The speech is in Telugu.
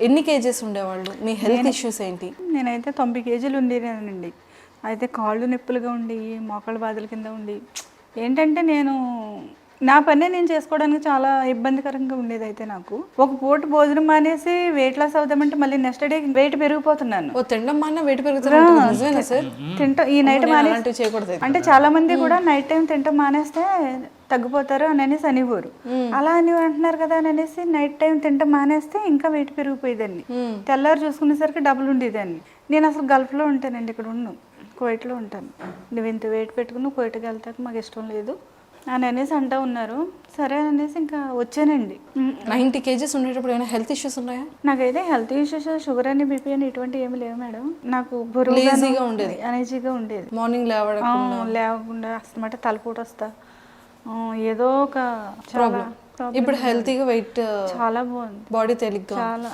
ఎన్ని కేజెస్ ఉండేవాళ్ళు? మీ హెల్త్ ఇష్యూస్ ఏంటి? నేనైతే 90 కేజీలు ఉండేదానండి. అయితే కాళ్ళు నొప్పులుగా ఉండి, మోకాళ్ళ బాధల కింద ఉండి, ఏంటంటే నా పనే నేను చేసుకోవడానికి చాలా ఇబ్బందికరంగా ఉండేది. అయితే నాకు ఒక పూట భోజనం మానేసి వెయిట్ లాస్ అవుదామంటే మళ్ళీ నెక్స్ట్ డే వెయిట్ పెరిగిపోతున్నాను. ఓ తినడం మాన వెయిట్ పెరుగుతుంది నిజమేనా సార్? తింటా ఈ నైట్ మానేసి అలాంటివి చేయకూడదు. అంటే చాలా మంది కూడా నైట్ టైం తింటాం మానేస్తే తగ్గిపోతారు అని అనేసి అనేవారు. అలా అని అంటున్నారు కదా అని అనేసి నైట్ టైం తింటాం మానేస్తే ఇంకా వెయిట్ పెరిగిపోయేదాన్ని. తెల్లారు చూసుకునేసరికి డబుల్ ఉండేదాన్ని. నేను అసలు గల్ఫ్లో ఉంటానండి, ఇక్కడ ఉన్నాను, కువైట్లో ఉంటాను. నువ్వు ఇంత వెయిట్ పెట్టుకుని కువైట్కి వెళ్తాక మాకు ఇష్టం లేదు అని అనేసి అంటూ ఉన్నారు. సరే అనేసి ఇంకా వచ్చానండి. 90 కేజెస్ ఉండేటప్పుడు ఏమైనా హెల్త్ ఇష్యూస్ ఉన్నాయా? నాకైతే హెల్త్ ఇష్యూస్, షుగర్ అని, బీపీ అని ఇటువంటి ఏమి లేవు మేడం. నాకు లేజీగా ఉండేది, అనేజీగా ఉండేది. మార్నింగ్ లేవకుండా అసలు తలపోటు వస్తా, ఏదో ఒక చాలా. ఇప్పుడు హెల్తీగా వెయిట్ చాలా బాగుంది, బాడీ తేలిగ్గా చాలా